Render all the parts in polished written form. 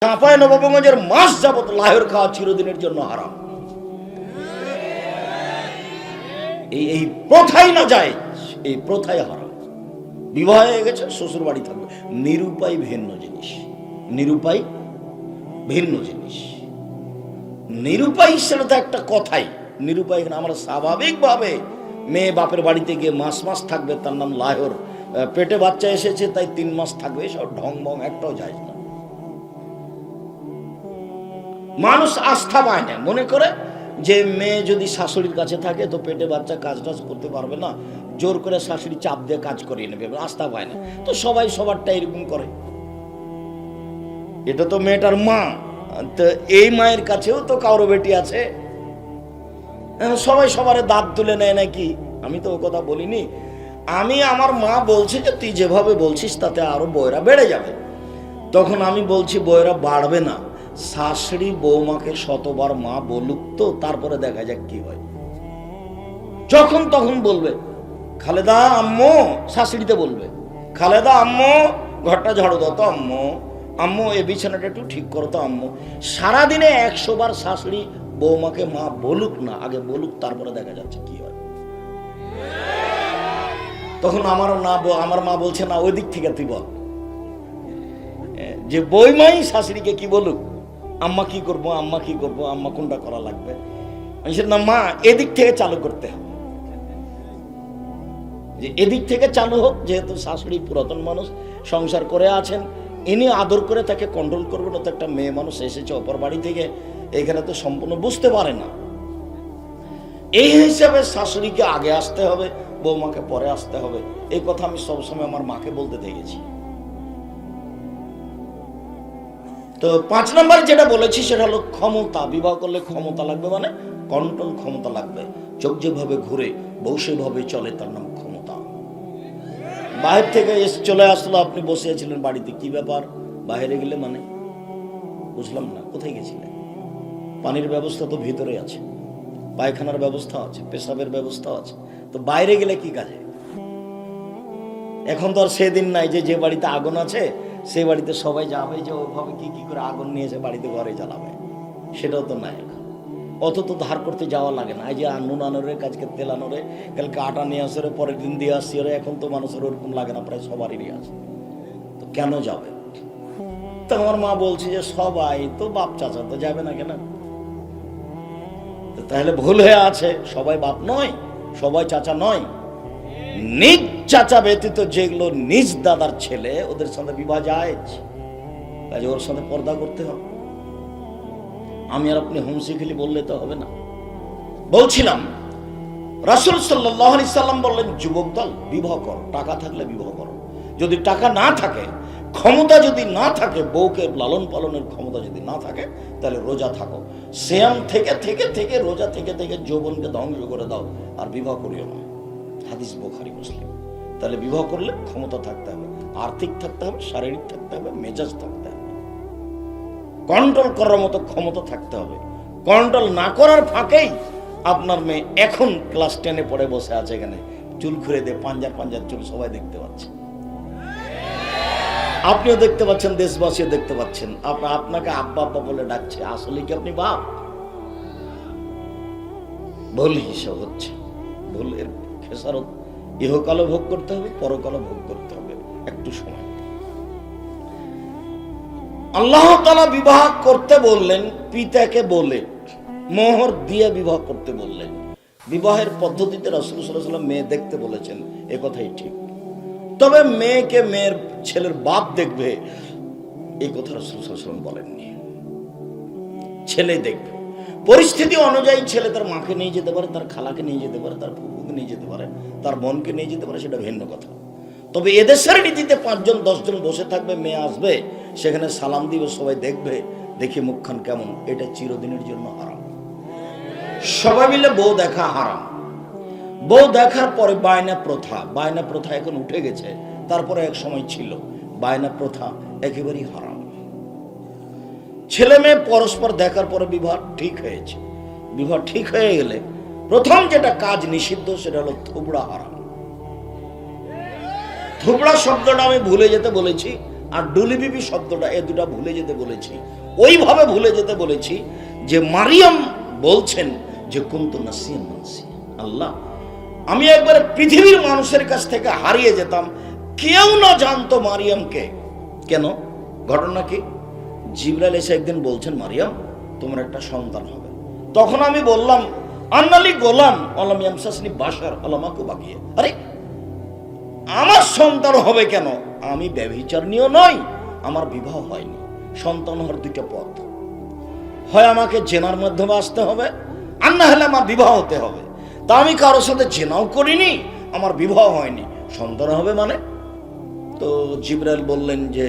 চাঁপায় নবাবগঞ্জের মাস যাবত লাহের খাওয়া চিরদিনের জন্য হারাম। এই প্রথাই না যায়, এই প্রথাই হারাম। বিবাহ হয়ে গেছে, শ্বশুর বাড়ি থাকবে, নিরুপায় ভিন্ন জিনিস। নিরুপায় ভিন্ন জিনিস। নিরুপায় সেটা তো একটা কথাই। নিরুপায় আমরা স্বাভাবিকভাবে মেয়ে বাপের বাড়িতে গিয়ে মাস মাস থাকবে, তার নাম লাহোর, পেটে বাচ্চা এসেছে তাই 3 মাস থাকবে, সব ঢং ভং একটাও যায় না। মানুষ আস্থা পায় না, মনে করে যে মেয়ে যদি শাশুড়ির কাছে থাকে তো পেটে বাচ্চা কাজ টাজ করতে পারবে না, জোর করে শাশুড়ি চাপ দিয়ে কাজ করিয়ে নেবে, আস্থা পায় না। তো সবাই সবারটা এরকম করে। এটা তো মেয়েটার মা, তো এই মায়ের কাছেও তো কারো বেটি আছে, সবাই সবার দাঁত তুলে নেয় নাকি? আমি তো ও কথা বলিনি। আমি আমার মা বলছে যে তুই যেভাবে বলছিস তাতে আরো বয়রা বেড়ে যাবে। তখন আমি বলছি বয়রা বাড়বে না, শাশুড়ি বৌমাকে শতবার মা বলুক তো, তারপরে দেখা যাক কি হয়। যখন তখন বলবে খালেদা আম্মু, শাশুড়িতে বলবে খালেদা আম্মু ঘরটা ঝাড়ু দাও তো আম্মু, আম্মু এই বিছানাটা একটু ঠিক করো তো আম্মু। সারাদিনে 100 বার শাশুড়ি বৌমাকে মা বলুক না, আগে বলুক তারপরে দেখা যাচ্ছে কি হয়। তখন আমার মা বলছে না, ওই দিক থেকে তুই বল যে বৌমাই শাশুড়িকে কি বলুক, আম্মা কি করবো, আম্মা কি করবো, আম্মা কোনটা করা লাগবে। আমি না মা এদিক থেকে চালু করতে হবে, যে এদিক থেকে চালু হোক, যেহেতু শাশুড়ি পুরাতন মানুষ, সংসার করে আছেন, ইনি আদর করে তাকে কন্ট্রোল করবেন। তো একটা মেয়ে মানুষ এসেছে অপর বাড়ি থেকে, এখানে তো সম্পূর্ণ বুঝতে পারে না। এই হিসাবে শাশুড়িকে আগে আসতে হবে, বৌমাকে পরে আসতে হবে। এই কথা আমি সবসময় আমার মাকে বলতে দেখেছি। তো 5 নম্বর যেটা বলেছি সেটা হলো ক্ষমতা। বিবাহ করলে ক্ষমতা লাগবে, মানে কন্ট্রোল ক্ষমতা লাগবে। চোখ যেভাবে ঘুরে বউ সেভাবে চলে, তার নাম ক্ষমতা। বাহির থেকে চলে আসলো, আপনি বসে আছিলেন বাড়িতে, কি ব্যাপার বাইরে গেলে, মানে বুঝলাম না কোথায় গেছিলেন। পানির ব্যবস্থা তো ভিতরে আছে, পায়খানার ব্যবস্থা আছে, পেশাবের ব্যবস্থা আছে, তো বাইরে গেলে কি কাজে? এখন তো আর সেদিন নাই যে বাড়িতে আগুন আছে সেই বাড়িতে সবাই যাবে যে ওভাবে কি করে আগুন নিয়েছে বাড়িতে ঘরে জ্বালাবে, সেটাও তো নাই। এখন অত তো ধার করতে যাওয়া লাগে না। এই যে নুন আনোরে, কাজকে তেল আনোরে, কালকে আটা নিয়ে আসে, পরের দিন দিয়ে আসছি, এখন তো মানুষের ওরকম লাগে না, প্রায় সবারই আছে। তো কেন যাবে? তো আমার মা বলছে যে সবাই তো বাপ চাচা, তো যাবে না কেন? তাহলে ভুল হয়ে আছে, সবাই বাপ নয়, সবাই চাচা নয়। নিজ চাচা ব্যতীত যেগুলো নিজ দাদার ছেলে, ওদের সাথে বিবাহ জায়েজ, কাজে ওর সাথে পর্দা করতে হবে। আমি আর আপনি হোমসিকেলি বললে তো হবে না। বলছিলাম রাসূল সাল্লাল্লাহু আলাইহি সাল্লাম বললেন, যুবক দল বিবাহ করো, টাকা থাকলে বিবাহ করো। যদি টাকা না থাকে, ক্ষমতা যদি না থাকে, বউকে লালন পালনের ক্ষমতা যদি না থাকে, তাহলে রোজা থাকো। সিয়াম থেকে থেকে থেকে রোজা থেকে থেকে যৌবনকে ধ্বংস করে দাও, আর বিবাহ করিও না। হাদিস বুখারী মুসলিম। তাহলে বিবাহ করলে ক্ষমতা থাকতে হবে, আর্থিক থাকতে হবে, শারীরিক থাকতে হবে, মেজাজ থাকতে হবে, কন্ট্রোল করার মতো ক্ষমতা থাকতে হবে। কন্ট্রোল না করার ফাঁকেই আপনার মেয়ে এখন ক্লাস 10-এ পড়ে বসে আছে, এখানে চুল খুঁড়ে দিয়ে পাঞ্জার চুল সবাই দেখতে পাচ্ছে, আপনিও দেখতে পাচ্ছেন, দেশবাসীও দেখতে পাচ্ছেন। আপনাকে আব্বা আব্বা বলে ডাকছে, আসলে কি আপনি বাপ? ভুল হিসাব হচ্ছে, ভুলের খেসারত ইহকালও ভোগ করতে হবে, পরকালও ভোগ করতে হবে। একটু সময়। আল্লাহ তাআলা বিবাহ করতে বললেন, পিতাকে বলে মোহর দিয়ে বিবাহ করতে বললেন। বিবাহের পদ্ধতিতে রাসূল সাল্লাল্লাহু আলাইহি ওয়াসাল্লাম মেয়ে দেখতে বলেছেন, এ কথাই ঠিক। তবে মেয়েকে মেয়ের ছেলের বাপ দেখবে, এই কথা রাসূল সাল্লাল্লাহু আলাইহি ওয়াসাল্লাম বলেননি। ছেলে দেখবে, পরিস্থিতি অনুযায়ী ছেলে তার মাকে নিয়ে যেতে পারে, তার খালাকে নিয়ে যেতে পারে, তার ফুফুকে নিয়ে যেতে পারে, তার বোনকে নিয়ে যেতে পারে, সেটা ভিন্ন কথা। তবে এদেশের নীতিতে 5 জন 10 জন বসে থাকবে, মেয়ে আসবে, সেখানে সালাম দিবে, সবাই দেখবে, দেখি মুখখান কেমন, এটা চিরদিনের জন্য হারাম। সবাই মিলে বউ দেখা হারাম। বউ দেখার পরে বায়না প্রথা এখন উঠে গেছে, তারপরে এক সময় ছিল। বায়না প্রথা একেবারেই হারাম। ছেলে মেয়ে পরস্পর দেখার পরে বিবাহ ঠিক হয়েছে, বিবাহ ঠিক হয়ে গেলে প্রথম যেটা কাজ নিষিদ্ধ সেটা হলো থুবড়া হারাম। থুবড়া শব্দটা আমি ভুলে যেতে বলেছি, আর ডুলি বিবি শব্দটা, এ দুটা ভুলে যেতে বলেছি। ওইভাবে ভুলে যেতে বলেছি যে মারিয়াম বলছেন যে কুনতু নাসিয়ান মানসিয়া, আল্লাহ আমি একবারে পৃথিবীর মানুষের কাছ থেকে হারিয়ে যেতাম, কেউ না জানতো মারিয়ামকে। কেন? ঘটনা কি? জিবরাইল এসে একদিন বলছেন, মারিয়াম তোমার একটা সন্তান হবে। তখন আমি বললাম, আন্নালি গোলাম আলাম ইয়ামসাসনি বাশার আলামাকু বাকিয়ে, আরে আমার সন্তান হবে কেন? আমি ব্যভিচারিণীও নই, আমার বিবাহ হয়নি। সন্তান হওয়ার দুইটা পথ, হয় আমাকে জেনার মাধ্যমে আসতে হবে, আর না হলে আমার বিবাহ হতে হবে। তা আমি কারোর সাথে জেনাও করিনি, আমার বিবাহ হয়নি, সন্তান হবে মানে? তো জিবরাইল বললেন যে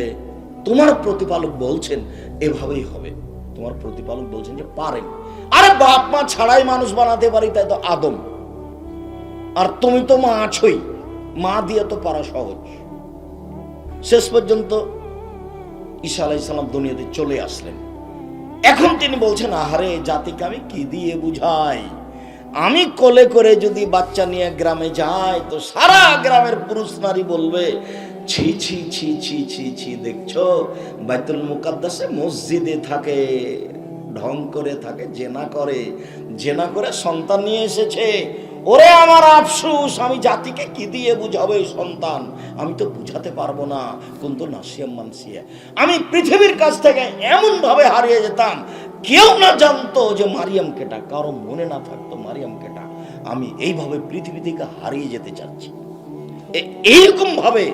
তোমার প্রতিপালক বলছেন এভাবেই হবে। তোমার প্রতিপালক বলছেন যে পারেন। আরে বাপ মা ছাড়াই মানুষ বানাতে পারি, তাই তো আদম। আর তুমি তো মা আছোই, মা দিয়ে তো পারা সহজ। শেষ পর্যন্ত ঈসা আলাইহিস সালাম দুনিয়াতে চলে আসলেন। এখন তিনি বলছেন, আহারে জাতিকে আমি কি দিয়ে বুঝাই? আমি কোলে করে যদি বাচ্চা নিয়ে গ্রামে যাই তো সারা গ্রামের পুরুষ নারী বলবে, ছি ছি ছি ছি ছি ছি, দেখছো বাইতুল মুকাদ্দাসে মসজিদে থাকে, ঢং করে থাকে, জেনা করে সন্তান নিয়ে এসেছে। ওরে আমার আফসোস, আমি জাতিকে কি দিয়ে বুঝাবো এই সন্তান? আমি তো বুঝাতে পারবো না। কুনতু নাসিয়াম মানসিয়া, আমি পৃথিবীর কাছ থেকে এমন ভাবে হারিয়ে যেতাম, কেউ না জানতো যে মারিয়াম কেটা, কারো মনে না থাকতো মারিয়াম কেটা। আমি এইভাবে পৃথিবী থেকে হারিয়ে যেতে চাচ্ছি। এইরকম ভাবে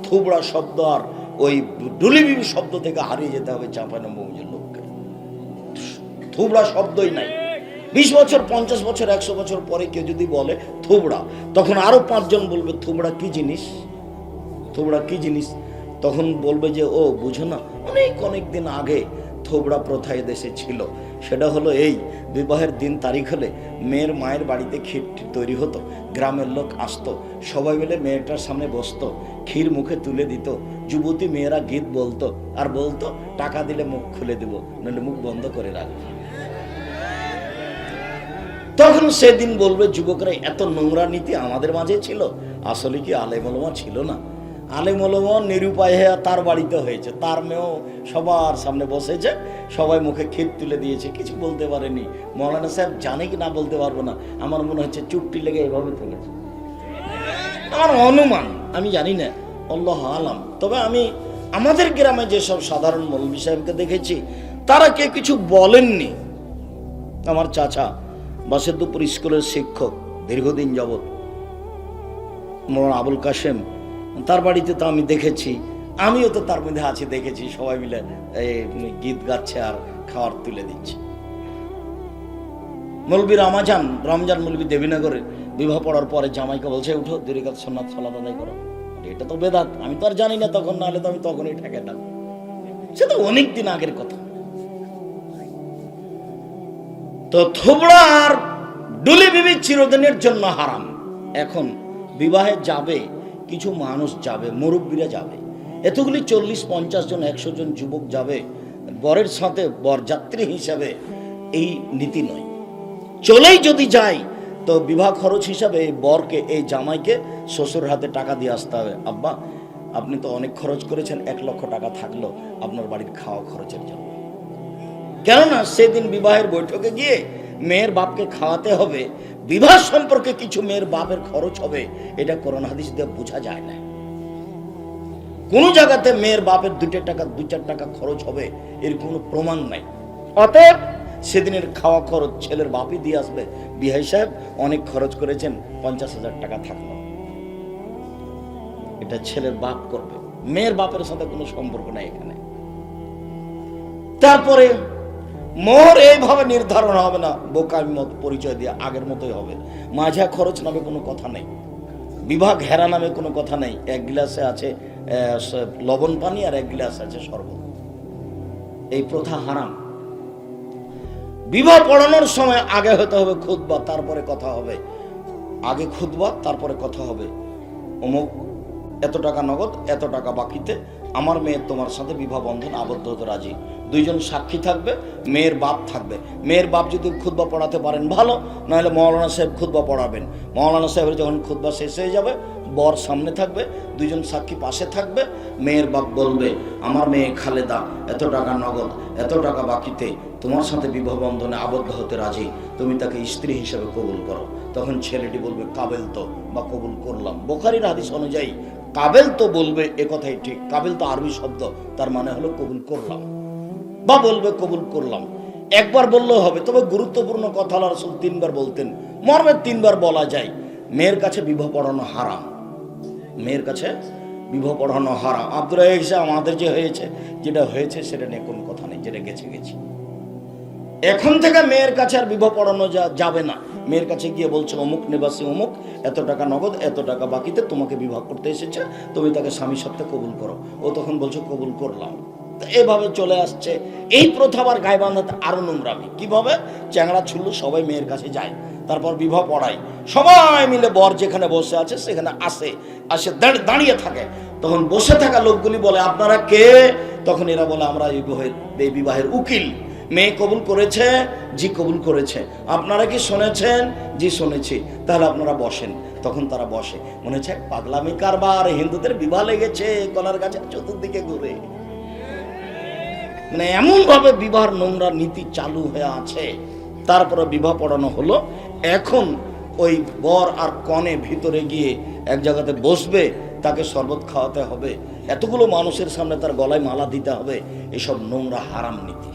থুবড়া শব্দ আর ওই ডুলিবিবি শব্দ থেকে হারিয়ে যেতে হবে চাঁপাইনবাবগঞ্জের লোককে। থুবড়া শব্দই নাই। 20 বছর, 50 বছর, 100 বছর পরে কেউ যদি বলে থুবড়া, তখন আরো 5 জন বলবে থুবড়া কি জিনিস, থুবড়া কি জিনিস। তখন বলবে যে ও বুঝো না, অনেক দিন আগে থোবড়া প্রথা দেশে ছিল। সেটা হলো এই, বিবাহের দিন তারিখ হলে মেয়ের মায়ের বাড়িতে ক্ষীর তৈরি হতো, গ্রামের লোক আসতো, সবাই মিলে মেয়েটার সামনে বসতো, ক্ষীর মুখে তুলে দিত, যুবতী মেয়েরা গীত বলতো আর বলতো টাকা দিলে মুখ খুলে দেব, নইলে মুখ বন্ধ করে রাখবো। তখন সেদিন বলবে যুবকরা, এত নোংরা নীতি আমাদের মাঝে ছিল। আসলে কি আলেম ওলামা ছিল না? আলেম ওলামা নিরুপায় হয়ে তার বাড়িতে হয়েছে, তার মেয়েও সবার সামনে বসেছে, সবাই মুখে ক্ষীর তুলে দিয়েছে, কিছু বলতে পারেনি। মৌলানা সাহেব জানে কি না বলতে পারবো না, আমার মনে হচ্ছে চুপটি লেগে এভাবে থেকেছে, আমার অনুমান, আমি জানি না, আল্লাহ আলাম। তবে আমি আমাদের গ্রামে যেসব সাধারণ মৌলভী সাহেবকে দেখেছি, তারা কে কিছু বলেননি। আমার চাচা বাসেদুপুর স্কুলের শিক্ষক, দীর্ঘদিন যাবৎ, মৌলানা আবুল কাশেম, তার বাড়িতে তো আমি দেখেছি, আমিও তো তার মধ্যে আছি, দেখেছি সবাই মিলে গীত গাচ্ছে আর খাবার তুলে দিচ্ছে। মৌলবী রমজান মৌলবী দেবীনগরে বিবাহ পড়ার পরে জামাইকে বলছে, উঠো 2 রাকাত সুন্নাত সালাত আদায় করো। এটা তো বেদাত, আমি তো আর জানি না তখন, নাহলে তো আমি তখনই ঠেকাতাম। সে তো অনেক দিন আগের কথা। তো থোবড়া আর ডুলি বিবি চিরদিনের জন্য হারাম। এখন বিবাহে যাবে কিছু মানুষ, যাবে মুরব্বীরা, যাবে এতগুলি 40-50 জন 100 জন যুবক যাবে, বরের সাথে বরযাত্রী হিসাবে এই নীতি নয়। চলেই যদি যায় তো বিবাহ খরচ হিসাবে এই বরকে, এই জামাইকে শ্বশুর হাতে টাকা দিয়ে আসতে হবে। আব্বা আপনি তো অনেক খরচ করেছেন, 1 লক্ষ টাকা থাকলো আপনার বাড়ির খাওয়া খরচের জন্য। কেননা সেদিন বিবাহের বৈঠকে গিয়ে মেয়ের বাপকে খাওয়াতে হবে, বিবাহ সম্পর্কে কিছু মেয়ের বাপের খরচ হবে, এটা কোরআন হাদিস দিয়ে বোঝা যায় না। কোন জায়গাতে মেয়ের বাপের 2 টাকা 2-4 টাকা খরচ হবে এর কোনো প্রমাণ নাই। অতএব সেদিনের খাওয়া খরচ ছেলের বাপই দিয়ে আসবে। বিহাই সাহেব অনেক খরচ করেছেন, 50,000 টাকা থাকলো, এটা ছেলের বাপ করবে, মেয়ের বাপের সাথে কোনো সম্পর্ক নাই এখানে। তারপরে মোহর এইভাবে নির্ধারণ হবে না, বোকামি মত পরিচয় দিয়ে আগের মতোই হবে। মাঝা খরচ নামে কোনো কথা নেই, বিবাহ ঘেরা নামে কোনো কথা নেই। 1 গ্লাসে আছে লবণ পানি আর 1 গ্লাস আছে শরবত। এই প্রথা হারাম। বিবাহ পড়ানোর সময় আগে হতে হবে খুতবা, তারপরে কথা হবে। আগে খুতবা, তারপরে কথা হবে। অমুক এত টাকা নগদ, এত টাকা বাকিতে আমার মেয়ে তোমার সাথে বিবাহ বন্ধন আবদ্ধ হতে রাজি। 2 জন সাক্ষী থাকবে, মেয়ের বাপ থাকবে। মেয়ের বাপ যদি খুতবা পড়াতে পারেন ভালো, নাহলে মৌলানা সাহেব খুতবা পড়াবেন। মৌলানা সাহেবের যখন খুতবা শেষ হয়ে যাবে বর সামনে থাকবে, দুইজন সাক্ষী পাশে থাকবে। মেয়ের বাপ বলবে, আমার মেয়ে খালেদা এত টাকা নগদ, এত টাকা বাকিতে তোমার সাথে বিবাহ বন্ধনে আবদ্ধ হতে রাজি, তুমি তাকে স্ত্রী হিসেবে কবুল করো। তখন ছেলেটি বলবে কাবেল তো, বা কবুল করলাম। বুখারীর হাদিস অনুযায়ী কাবেল তো বলবে, এ কথাই ঠিক। কাবেল তো আরবি শব্দ, তার মানে হলো কবুল করলাম, বা বলবে কবুল করলাম। একবার বললেও হবে, তবে গুরুত্বপূর্ণ কথা আল্লাহ রাসূল 3 বার বলতেন, মর্মে 3 বার বলা যায়। মেয়ের কাছে বিবাহ পড়ানো হারাম, মেয়ের কাছে বিবাহ পড়ানো হারাম। আব্দুর রাজ্জাক সাহেব, আমাদের যে হয়েছে, যেটা হয়েছে সেটা নিয়ে কোনো কথা নেই, যেটা গেছে গেছে। এখন থেকে মেয়ের কাছে আর বিবাহ পড়ানো যাবে না। মেয়ের কাছে গিয়ে বলছে, অমুক নিবাসী অমুক এত টাকা নগদ, এত টাকা বাকিতে তোমাকে বিবাহ করতে এসেছে, তুমি তাকে স্বামী সত্ত্বে কবুল করো। ও তখন বলছে কবুল করলাম। এভাবে চলে আসছে। এই প্রথা আবার গায়ে বাঁধাতে আরো নোংরামি। কিভাবে? চ্যাংড়া ছুল্লু সবাই মেয়ের কাছে যায়, তারপর বিবাহ পড়ায়, সবাই মিলে বর যেখানে বসে আছে সেখানে আসে দাঁড়িয়ে থাকে। তখন বসে থাকা লোকগুলি বলে, আপনারা কে? তখন এরা বলে, আমরা এই বিবাহের উকিল। মেয়ে কবুল করেছে? জি কবুল করেছে। আপনারা কি শুনেছেন? জি শুনেছি। তাহলে আপনারা বসেন। তখন তারা বসে। মনে হচ্ছে পাগলামি কারবার, হিন্দুদের বিবাহ লেগেছে কলার গাছের চতুর্দিকে ঘুরে। মানে এমন ভাবে বিবাহ নোংরা নীতি চালু হয়ে আছে। তারপরে বিবাহ পড়ানো হলো। এখন ওই বর আর কনে ভিতরে গিয়ে এক জায়গাতে বসবে, তাকে শরবত খাওয়াতে হবে, এতগুলো মানুষের সামনে তার গলায় মালা দিতে হবে। এসব নোংরা হারাম নীতি।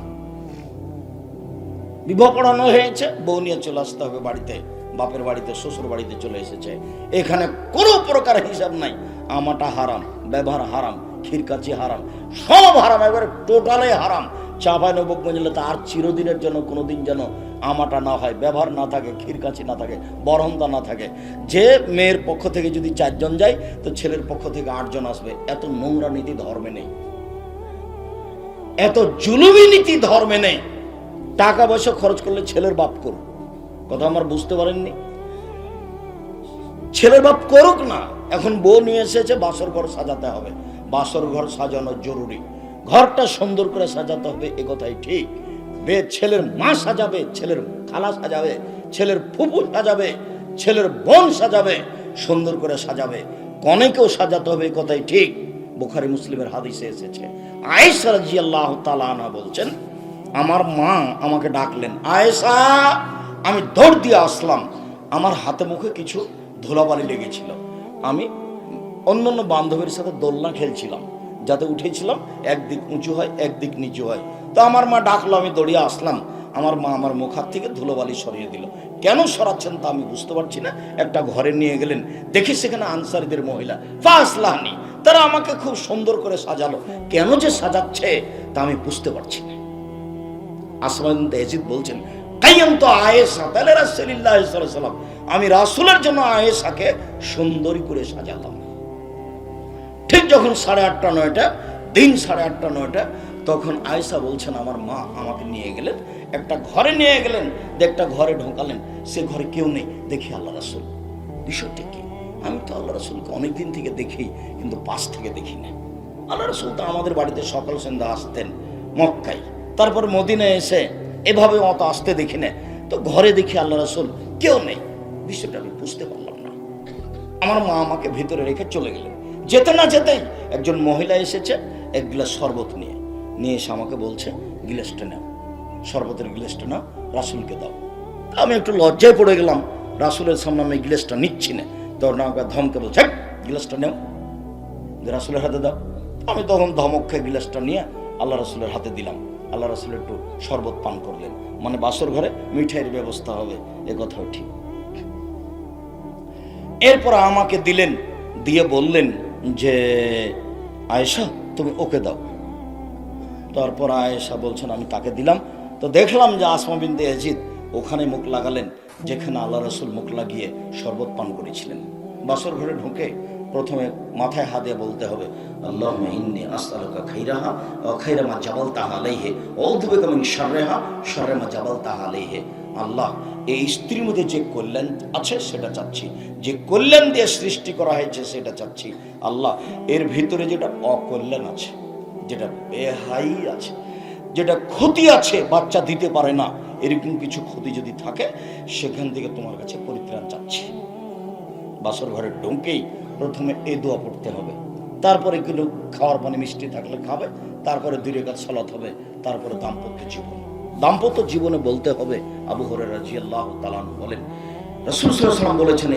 বিবাহ পড়ানো হয়েছে, বউ নিয়ে চলে আসতে হবে বাড়িতে, বাপের বাড়িতে, শ্বশুর বাড়িতে চলে এসেছে। এখানে কোনো প্রকার হিসাব নাই। আমাটা হারাম, ব্যবহার হারাম, ক্ষীরকাচি হারাম, সব হারাম, এবারে টোটালে হারাম। চাঁপাইনবাবগঞ্জ জেলাতে আর চিরদিনের জন্য কোনোদিন যেন আমাটা না হয়, ব্যবহার না থাকে, ক্ষীরকাচি না থাকে, বরহন্তা না থাকে। যে মেয়ের পক্ষ থেকে যদি 4 জন যায়, তো ছেলের পক্ষ থেকে 8 জন আসবে। এত নোংরা নীতি ধর্মে নেই, এত জুলুমি নীতি ধর্মে নেই। টাকা পয়সা খরচ করলে ছেলের বাপ করুক, কথা আমার বুঝতে পারেননি? ছেলের বাপ করুক না। এখন বউ নিয়ে এসেছে, বাসর ঘর সাজাতে হবে, বাসর ঘর সাজানো জরুরি, ঘরটা সুন্দর করে সাজাতে হবে, এ কথাই ঠিক। ছেলের মা সাজাবে, ছেলের খালা সাজাবে, ছেলের ফুফু সাজাবে, ছেলের বোন সাজাবে, সুন্দর করে সাজাবে। কনেকেও সাজাতে হবে, এ কথাই ঠিক। বুখারী মুসলিমের হাদিসে এসেছে। আয়েশা রাদিয়াল্লাহু তাআলা আনহা বলছেন, আমার মা আমাকে ডাকলেন, আয়েশা। আমি দৌড় দিয়ে আসলাম। আমার হাতে মুখে কিছু ধুলাবালি লেগেছিল। আমি অন্যান্য বান্ধবীর সাথে দোলনা খেলছিলাম, যাতে উঠেছিলাম একদিক উঁচু হয় একদিক নিচু হয়। তো আমার মা ডাকলো, আমি দৌড়িয়ে আসলাম। আমার মা আমার মুখ হাত থেকে ধুলোবালি সরিয়ে দিল। কেন সরাচ্ছেন তা আমি বুঝতে পারছি না। একটা ঘরে নিয়ে গেলেন, দেখি সেখানে আনসারীদের মহিলা, ফাসলাহনি, তারা আমাকে খুব সুন্দর করে সাজালো। কেন যে সাজাচ্ছে তা আমি বুঝতে পারছি না। আসমা বিনতে ইয়াজিদ বলছেন, কাইয়ামতু আয়েশা তাআলা রাসূলুল্লাহ সাল্লাল্লাহু আলাইহি ওয়াসাল্লাম, আমি রাসূলের জন্য আয়েশাকে সুন্দরী করে সাজালাম। ঠিক যখন 8:30 9টা, দিন 8:30 9টা, তখন আয়েশা বলছেন, আমার মা আমাকে নিয়ে গেলেন, একটা ঘরে নিয়ে গেলেন, একটা ঘরে ঢোকালেন। সে ঘরে কেউ নেই। দেখি আল্লাহ রাসূল। বিষয়টা কি? আমি তো আল্লাহ রাসূলকে অনেকদিন থেকে দেখি, কিন্তু পাশ থেকে দেখি না। আল্লাহ রাসূল তো আমাদের বাড়িতে সকাল সন্ধ্যা আসতেন মক্কায়, তারপর মদিনায় এসে এভাবে অত আসতে দেখি না। তো ঘরে দেখি আল্লাহ রাসূল, কেউ নেই। বিষয়টা আমি বুঝতে পারলাম না। আমার মা আমাকে ভিতরে রেখে চলে গেলেন। যেতে না যেতেই একজন মহিলা এসেছে, এক গ্লাস শরবত নিয়ে এসে আমাকে বলছে, গিলাসটা নাও, শরবতের গিলাসটা নাও, রাসূলকে দাও। আমি একটু লজ্জায় পড়ে গেলাম, রাসূলের সামনে আমি গিলাসটা নিচ্ছি না। তখন আমাকে ধমকে বলছে, গিলাসটা নাও, রাসূলের হাতে দাও। আমি তখন ধমক খেয়ে গিলাসটা নিয়ে আল্লাহ রাসূলের হাতে দিলাম। আল্লাহ রাসূল একটু শরবত পান করলেন। মানে বাসর ঘরে মিঠাইয়ের ব্যবস্থা হবে, এ কথাও ঠিক। এরপর আমাকে দিলেন, দিয়ে বললেন যে আয়েশা তুমি ওকে দাও। তারপর আয়েশা বলছেন, আমি তাকে দিলাম। তো দেখলাম যে আসমা বিনতে ইয়াজিদ ওখানে মুখ লাগালেন যেখানে আল্লাহ রাসূল মুখ লাগিয়ে শরবত পান করেছিলেন। বাসর ঘরে ঢুকে প্রথমে মাথায় হাত দিয়ে বলতে হবে, আল্লাহুম্মা ইন্নী আসআলুকা খাইরাহা ওয়া খাইরা মা জাবালতাহা আলাইহি ওয়া আউযু বিকা মিন শাররিহা শাররি মা জাবালতাহা আলাইহি। আল্লাহ, এই স্ত্রীর মধ্যে যে কল্যাণ আছে সেটা চাচ্ছি, যে কল্যাণ দিয়ে সৃষ্টি করা হয়েছে সেটা চাচ্ছি। আল্লাহ, এর ভিতরে যেটা অকল্যাণ আছে, যেটা বেহাই আছে, যেটা ক্ষতি আছে, বাচ্চা দিতে পারে না, এরকম কিছু ক্ষতি যদি থাকে সেখান থেকে তোমার কাছে পরিত্রাণ চাচ্ছি। বাসর ঘরে ঢুকেই প্রথমে এই দোয়া পড়তে হবে, তারপরে কিন্তু খাওয়ার পানি মিষ্টি থাকলে খাবে, তারপরে 2 রাকাত সালাত হবে, তারপরে দাম্পত্য জীবনে বলতে হবে। আবু হুরায়রা রাদিয়াল্লাহু তাআলা বলেন, রাসূল সাল্লাল্লাহু আলাইহি ওয়াসাল্লাম বলেছেন,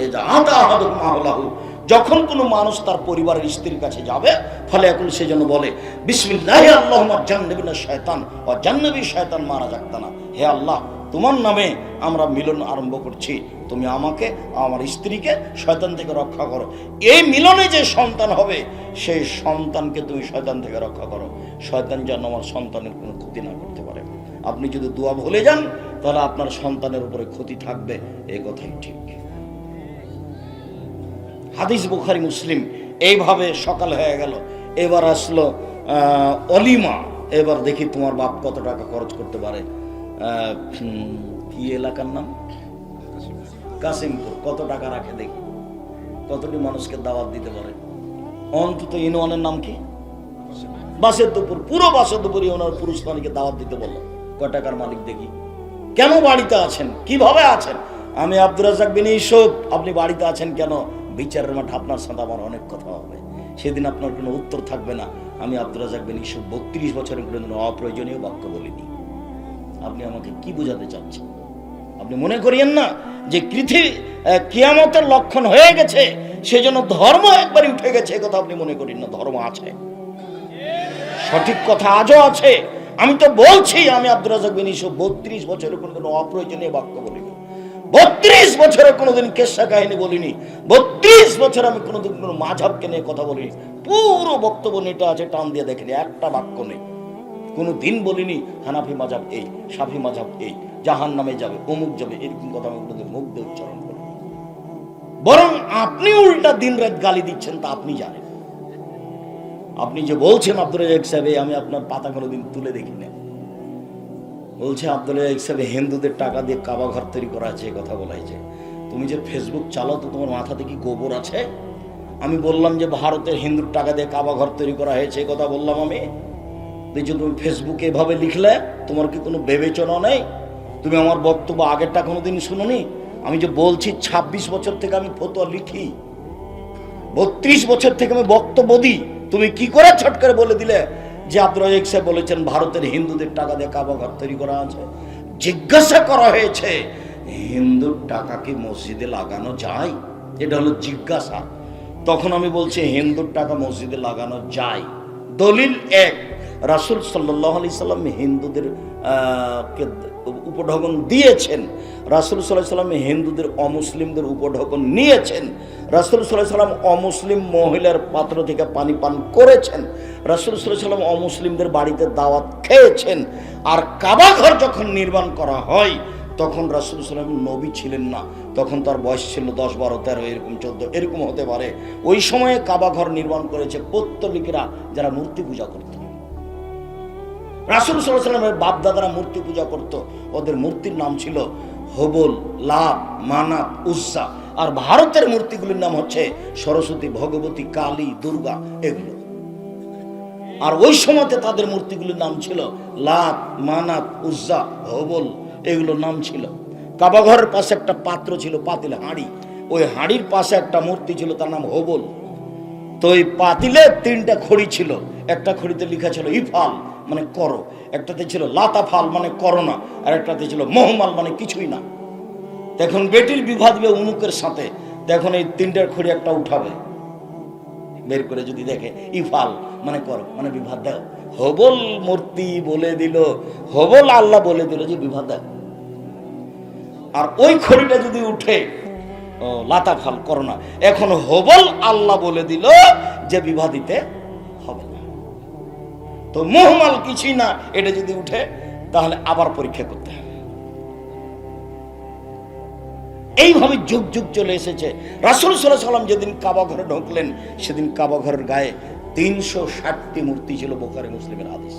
যখন কোনো মানুষ তার পরিবারের স্ত্রীর কাছে যাবে, ফলে এখন সে যেন বলে, বিসমিল্লাহি আল্লাহুম্মা জান্নিবনা শায়তান ওয়া জান্নিবি শায়তান মা রাযাকতানা। হে আল্লাহ, তোমার নামে আমরা মিলন আরম্ভ করছি, তুমি আমাকে আমার স্ত্রীকে শয়তান থেকে রক্ষা করো। এই মিলনে যে সন্তান হবে, সেই সন্তানকে তুমি শয়তান থেকে রক্ষা করো, শয়তান যেন আমার সন্তানের কোনো ক্ষতি না করতে পারে। আপনি যদি দোয়া ভুলে যান, তাহলে আপনার সন্তানের উপরে ক্ষতি থাকবে, এই কথাই ঠিক। হাদিস বুখারী মুসলিম। এইভাবে সকাল হয়ে গেল, এবার আসলো অলিমা। এবার দেখি তোমার বাপ কত টাকা খরচ করতে পারে। কি এলাকার নাম? কাসিমপুর। কত টাকা রাখে দেখি, কতটি মানুষকে দাওয়াত দিতে পারে। অন্তত ইউনিয়নের নাম কি? বাসেদপুর। পুরো বাসেদপুর ইউনিয়নের পুরুষ মানুষকে দাওয়াত দিতে বললো। কয় টাকার মালিক দেখি? কেন বাড়িতে আছেন? কিভাবে আছেন? আমি আব্দুর রাজ্জাক বিন ইউসুফ। আপনি বাড়িতে আছেন কেন? বিচারের মাঠে আপনার সাথে আমার অনেক কথা হবে, সেদিন আপনার কোনো উত্তর থাকবে না। আমি আব্দুর রাজ্জাক বিন ইউসুফ 32 বছরের কোনো অপ্রয়োজনীয় বাক্য বলিনি। আপনি আমাকে কি বোঝাতে চাচ্ছেন? আপনি মনে করিয়েন না যে কিয়ামতের লক্ষণ হয়ে গেছে, সেজন্য ধর্ম একবারই উঠে গেছে, কথা আপনি মনে করেন না। ধর্ম আছে, সঠিক কথা আজও আছে। আমি তো বলছি, আমি আব্দুর রাজ্জাক বিন ইউসুফ 32 বছরের কোনো অপ্রয়োজনীয় বাক্য বলিনি। 32 বছরে কোনোদিন কেসা কাহিনী বলিনি। 32 বছর আমি কোনোদিন কোনো মাযহাবকে নিয়ে কথা বলিনি। পুরো বক্তব্য নেটা আছে, টান দিয়ে দেখেনি, একটা বাক্য নেই। কোনো দিন বলিনি হানাফি মাযহাব এই, শাফি মাযহাব এই, জাহান্নামে যাবে, অমুক যাবে, এরকম কথা আমি কোনোদিন মুখ দিয়ে উচ্চারণ করি। বরং আপনি উল্টা দিন রাত গালি দিচ্ছেন, তা আপনি জানেন। আপনি যে বলছেন আব্দুল রাজ্জাক সাহেব, আমি আপনার পাতা কোনোদিন তুলে দেখি না। বলছে আব্দুল রাজ্জাক সাহেব হিন্দুদের টাকা দিয়ে কাবা ঘর তৈরি করা আছে, কথা বলাইছে। তুমি যে ফেসবুক চালাও, তো তোমার মাথাতে কি গোবর আছে? আমি বললাম যে ভারতের হিন্দুর টাকা দিয়ে কাবা ঘর তৈরি করা হয়েছে, কথা বললাম আমি। দেখছো তুমি ফেসবুকে এভাবে লিখলে, তোমার কি কোনো বিবেচনা নেই? তুমি আমার বক্তব্য আগেরটা কোনোদিন শুনোনি? আমি যে বলছি 26 বছর থেকে আমি ফতোয়া লিখি, 32 বছর থেকে আমি বক্তব্য দিই। তুমি কি করে ছট করে বলে দিলে যে আব্দুর রাজ্জাক সাহেব বলেছেন ভারতের হিন্দুদের টাকা দিয়ে কাবা ঘর তৈরি করা আছে? জিজ্ঞাসা করা হয়েছে, হিন্দুর টাকা কি মসজিদে লাগানো যায়? এটা হলো জিজ্ঞাসা। তখন আমি বলছি হিন্দুর টাকা মসজিদে লাগানো যায়। দলিল 1, রাসূল সাল্লাল্লাহু আলাইহি সাল্লাম হিন্দুদের উপঢৌকন দিয়েছেন। রাসূল সাল্লাল্লাহু আলাইহি সাল্লাম হিন্দুদের অমুসলিমদের উপঢৌকন নিয়েছেন। রাসূল সাল্লাল্লাহু আলাইহি সাল্লাম অমুসলিম মহিলার পাত্র থেকে পানি পান করেছেন। রাসূল সাল্লাল্লাহু আলাইহি সাল্লাম অমুসলিমদের বাড়িতে দাওয়াত খেয়েছেন। আর কাবা ঘর যখন নির্মাণ করা হয়, তখন রাসূল সাল্লাল্লাহু আলাইহি সাল্লাম নবী ছিলেন না, তখন তার বয়স ছিল 10, 12, 13, এরকম 14, এরকম হতে পারে। ওই সময়ে কাবা ঘর নির্মাণ করেছে পৌত্তলিকেরা, যারা মূর্তি পূজা করত। রাসূল সাল্লাল্লাহু আলাইহি সাল্লামের বাপ দাদারা মূর্তি পূজা করত। ওদের মূর্তির নাম ছিল হবল, লাত, মানাত, উজ্জা। আর ভারতের মূর্তিগুলির নাম হচ্ছে সরস্বতী, ভগবতী, কালী, দুর্গা, এগুলো। আর ওই সময়তে তাদের মূর্তিগুলির নাম ছিল লাত, মানাত, উজ্জা, হবল, এগুলোর নাম ছিল। কাবা ঘরের পাশে একটা পাত্র ছিল, পাতিল, হাঁড়ি। ওই হাঁড়ির পাশে একটা মূর্তি ছিল, তার নাম হবল। তো ওই পাতিলে 3টা খড়ি ছিল। একটা খড়িতে লেখা ছিল ইফাল, মানে করো। একটাতে ছিল লাতাফাল, মানে করো না। আর একটাতে ছিল মহমাল, মানে কিছুই না। তখন বেটির বিবাহ দিবে উমুকের সাথে, তখন এই 3টার খড়ি একটা উঠাবে, বের করে যদি দেখে ইফাল মানে করো, মানে বিবাহ দাও। হবল মূর্তি বলে দিল, হবল আল্লাহ বলে দিল যে বিবাহ দাও। আর ওই খড়িটা যদি উঠে, ও লাতাফাল, করো না। এখন হবল আল্লাহ বলে দিল যে বিবাহ দিতে হবে না। তো মোহমাল কিছুই না, এটা যদি উঠে তাহলে আবার পরীক্ষা করতে হবে। এইভাবে যুগ যুগ চলে এসেছে। রাসূল সাল্লাল্লাহু আলাইহি সাল্লাম যেদিন কাবা ঘরে ঢুকলেন, সেদিন কাবা ঘরের গায়ে 360টি মূর্তি ছিল, বুখারী মুসলিমের হাদিস।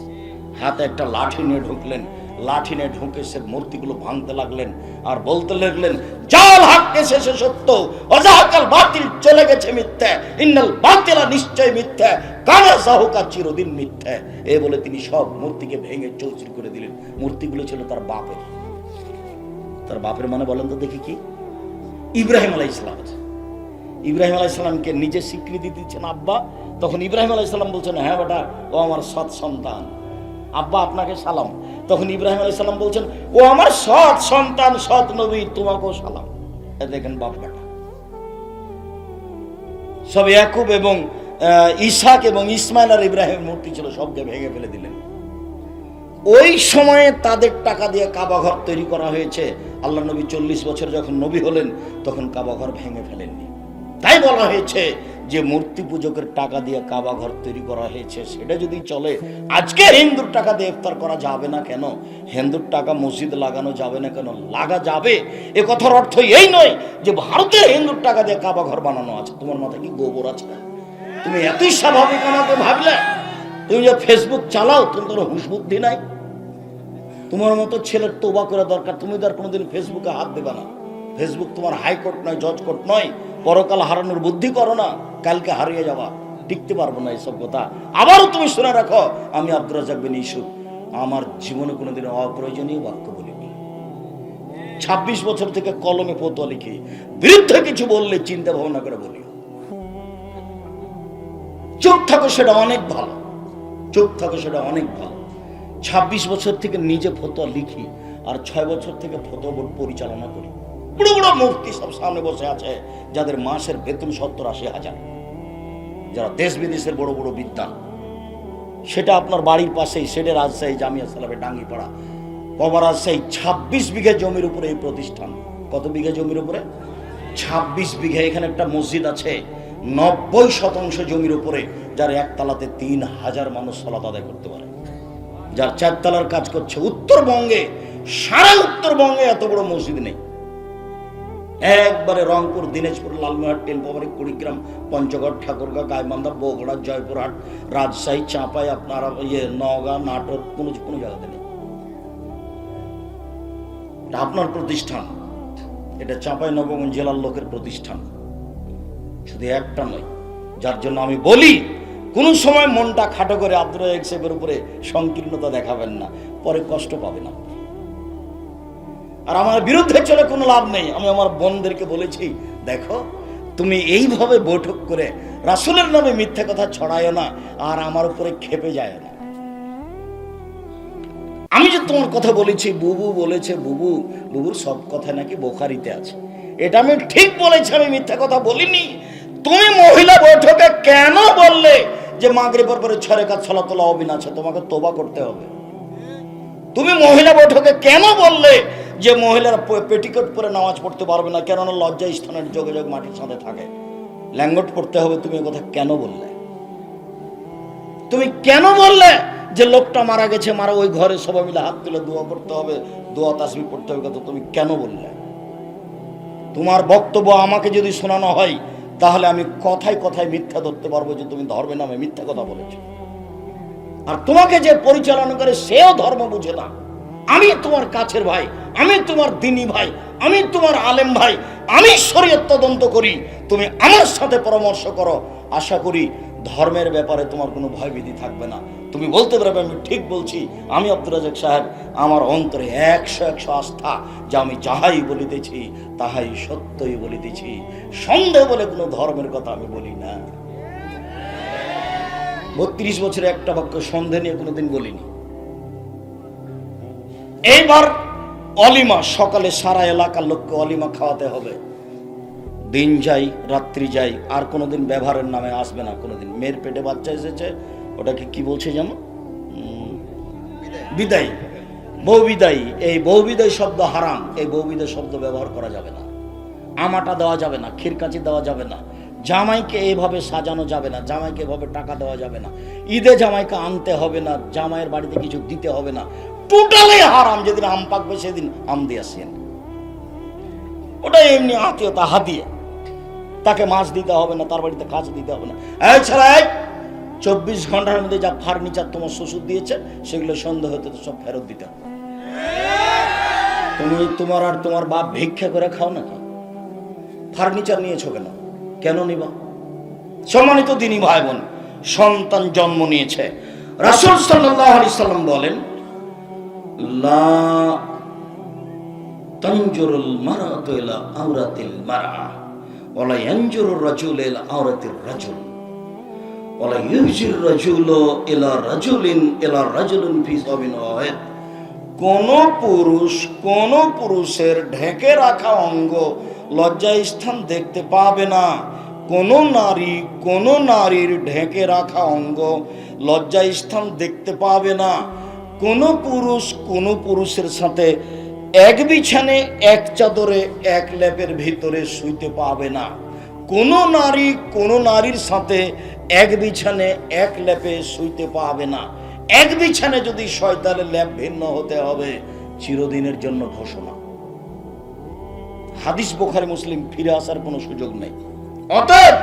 হাতে একটা লাঠি নিয়ে ঢুকলেন, লাঠি নিয়ে ঢুকে সে মূর্তিগুলো ভাঙতে লাগলেন আর বলতে লাগলেন, জাল হক এসেছে সত্য, অজাহাকাল বাতিল চলে গেছে মিথ্যা, ইন্নাল বাতিলা নিশ্চয় মিথ্যা, কানা জাহুকা চিরদিন মিথ্যা। এই বলে তিনি সব মূর্তিকে ভেঙে চৌচির করে দিলেন। মূর্তিগুলো ছিল তার বাপের। তার বাপের মানে বলেন তো দেখি কি? ইব্রাহিম আলাইহিস সালাম। ইব্রাহিম আলাইহিস সালামকে নিজে স্বীকৃতি দিচ্ছেন আব্বা, তখন ইব্রাহিম আলাইহিস সালাম বলছেন, হ্যাঁ বেটা, ও আমার সৎ সন্তান, আব্বা আপনাকে সালাম। তখন ইব্রাহিম আলাইহিস সালাম বলছেন, ও আমার সৎ সন্তান, সৎ নবী, তোমাকেও সালাম। দেখেন বাপ বেটা সব, ইয়াকুব এবং ইসহাক এবং ইসমাইল আর ইব্রাহিমের মূর্তি ছিল, সবকে ভেঙে ফেলে দিলেন। ওই সময়ে তাদের টাকা দিয়ে কাবা ঘর তৈরি করা হয়েছে। আল্লাহ নবী 40 বছর যখন নবী হলেন তখন কাবা ঘর ভেঙে ফেলেননি। তাই বলা হয়েছে যে মূর্তি পূজকের টাকা দিয়ে কাবা ঘর তৈরি করা হয়েছে, সেটা যদি চলে, আজকে হিন্দুর টাকা দিয়ে ইফতার করা যাবে না কেন? হিন্দুর টাকা মসজিদ লাগানো যাবে না কেন? লাগা যাবে। এ কথার অর্থ এই নয় যে ভারতের হিন্দুর টাকা দিয়ে কাবা ঘর বানানো আছে। তোমার মাথায় কি গোবর আছে? তুমি এতই স্বাভাবিক আমাকে ভাবলে? তুমি যে ফেসবুক চালাও, তোমার হুঁশ বুদ্ধি নাই? তোমার মতো ছেলের তোবা করা দরকার। তুমি তো আর কোনোদিন ফেসবুকে হাত দেবে না। ফেসবুক তোমার হাইকোর্ট নয়, জজ কোর্ট নয়। পরকাল হারানোর বুদ্ধি করো না, কালকে হারিয়ে যাবা, টিকতে পারবো না এইসব কথা। আবারও তুমি শুনে রাখো, আমি আব্দুর রাজ্জাক বিন ইউসুফ আমার জীবনে কোনোদিন অপ্রয়োজনীয় বাক্য বলিনি। 26 বছর থেকে কলমে ফতোয়া লিখি, বিরুদ্ধে কিছু বললে চিন্তা ভাবনা করে বলি। চুপ থাকো, সেটা অনেক ভালো। চুপ থাকো, সেটা অনেক ভালো। 26 বছর থেকে নিজে ফতোয়া লিখি, আর 6 বছর থেকে ফতোয়া বোর্ড পরিচালনা করি। বড় বড় মুফতি সব সামনে বসে আছে, যাদের মাসের বেতন 70-80 হাজার, যারা দেশ বিদেশের বড় বড় বিদ্যান। সেটা আপনার বাড়ির পাশেই, সেটা রাজশাহী জামিয়া সালাফে ডাঙ্গিপাড়া, কবা রাজশাহী 26 বিঘা জমির উপরে এই প্রতিষ্ঠান। কত বিঘা জমির উপরে? 26 বিঘা। এখানে একটা মসজিদ আছে 90% জমির উপরে, যার একতলাতে 3000 মানুষ সালাত আদায় করতে পারে, যার 4 তলার কাজ করছে। উত্তরবঙ্গে, সারা উত্তরবঙ্গে এত বড় মসজিদ নেই। একবারে রংপুর, দিনাজপুর, লালমোহন, টেলপাবাড়ি, কুড়িগ্রাম, পঞ্চগড়, ঠাকুরগাঁ, গাইবান্ধা, বগুড়া, জয়পুরহাট, রাজশাহী, চাঁপাই, আপনার নওগাঁ, নাটোর, কোনো জায়গাতে নেই। এটা আপনার প্রতিষ্ঠান, এটা চাঁপাই নবগঞ্জ জেলার লোকের প্রতিষ্ঠান, শুধু একটা নয়। যার জন্য আমি বলি, কোন সময় মনটা খাটো করে আব্দুর রাজ্জাক সাহেবের উপরে সংকীর্ণতা দেখাবেন না, পরে কষ্ট পাবেন না। আর আমার বিরুদ্ধে চলে কোনো লাভ নেই। আমি আমার বোনদেরকে বলেছি, দেখো তুমি এইভাবে বৈঠক করে রাসূলের নামে মিথ্যা কথা ছড়ায় না, আর আমার উপরে খেপে যায় না। আমি যে তোমার কথা বলেছি, বুবু বলেছে, বুবুর সব কথা নাকি বুখারীতে আছে, এটা আমি ঠিক বলেছি, আমি মিথ্যা কথা বলিনি। তুমি মহিলা বৈঠকে কেন বললে যে মাগরিবের পরে 6 রাকাত সালাতুল আওয়াবিন আছে, তোমাকে তওবা করতে হবে? তুমি মহিলা বৈঠকে কেন বললে যে মহিলারা পেটিকোট পরে নামাজ পড়তে পারবে না, কেননা লজ্জা স্থানের যোগাযোগ মাটির সাথে থাকে, ল্যাঙ্গট পড়তে হবে? তুমি কথা কেন বললে? তুমি কেন বললে যে লোকটা মারা গেছে, মারা ওই ঘরে সবাই মিলে হাত তুলে দোয়া করতে হবে, দোয়া তাসবিহ পড়তে হবে, কথা তুমি কেন বললে? তোমার বক্তব্য আমাকে যদি শোনানো হয়, তাহলে আমি কথায় কথায় মিথ্যা ধরতে পারবো যে তুমি ধর্মের নামে মিথ্যা কথা বলেছো। আর তোমাকে যে পরিচালনা করে সেও ধর্ম বুঝে না। আমি তোমার কাছের ভাই, আমি তোমার দ্বীনি ভাই, আমি তোমার আলেম ভাই, আমি শরীয়ত তদন্ত করি, তুমি আমার সাথে পরামর্শ করো। আশা করি ধর্মের ব্যাপারে তোমার কোনো ভয়ভীতি থাকবে না। তুমি বলতে পারবে আমি ঠিক বলছি, আমি আব্দুর রাজ্জাক সাহেব, আমার অন্তরে 100 আস্থা, যে আমি যাহাই বলিতেছি তাহাই সত্যই বলিতেছি, সন্দেহ বলে কোনো ধর্মের কথা আমি বলি না। 32 বছরে একটা বাক্য সন্দেহ নিয়ে কোনোদিন বলিনি। এইবার অলিমা, সকালে সারা এলাকার লোককে অলিমা খাওয়াতে হবে। দিন যাই রাত্রি যাই, আর কোনোদিন ব্যবহারের নামে আসবে না। কোনোদিন মেয়ের পেটে বাচ্চা এসেছে, ওটাকে কি বলছে জানো? বিদায়, বউ বিদায়। এই বউ বিদায় শব্দ হারাম, এই বউ বিদায় শব্দ ব্যবহার করা যাবে না। আমাটা দেওয়া যাবে না, ক্ষীরকাচি দেওয়া যাবে না, জামাইকে এভাবে সাজানো যাবে না, জামাইকে এভাবে টাকা দেওয়া যাবে না, ঈদে জামাইকে আনতে হবে না, জামাইয়ের বাড়িতে কিছু দিতে হবে না, টোটালি হারাম। যেদিন আম পাকবে সেদিন আম দিয়ে আসেন, ওটা এমনি আত্মীয়তা হাতিয়ে, তাকে মাছ দিতে হবে না, তার বাড়িতে কাজ দিতে হবে না। এছাড়া 24 ঘন্টার মধ্যে যা ফার্নিচার তোমার শ্বশুর দিয়েছে, সেগুলো সন্দেহ হতে তো সব ফেরত দিতে হবে। তুমি তোমার আর তোমার বাপ ভিক্ষা করে খাও না, ফার্নিচার নিয়েছো কেন? কেন নিবা? সম্মানিত দ্বীনি ভাই বোন, সন্তান জন্ম নিয়েছে, রাসূল সাল্লাল্লাহু আলাইহি সাল্লাম বলেন, লা তানজুরুল মারাতু ইলা আওরাতিল মারআ ওয়ালা ইয়ানজুরু রাজুল ইলা আওরাতির রাজুল ওয়ালা ইউজির রাজুলু ইলা রাজুলিন ইলা রাজুলিন ফি সাবিন ওয়াহিদ। কোন পুরুষের ঢেকে রাখা অঙ্গ লজ্জাস্থান দেখতে পাবে না। কোন নারীর ঢেকে রাখা অঙ্গ লজ্জাস্থান দেখতে পাবে না। কোন পুরুষের সাথে এক বিছানে এক চাদরে এক লেপের ভিতরে শুইতে পাবে না। কোন নারীর সাথে এক বিছানে এক লেপে শুইতে পাবে না। এক বিছানে যদি শয়তানে লেপ ভিন্ন হতে হবে, চিরদিনের জন্য ঘোষণা। হাদিস বুখারী মুসলিম, ফিরে আসার কোনো সুযোগ নেই। অতএব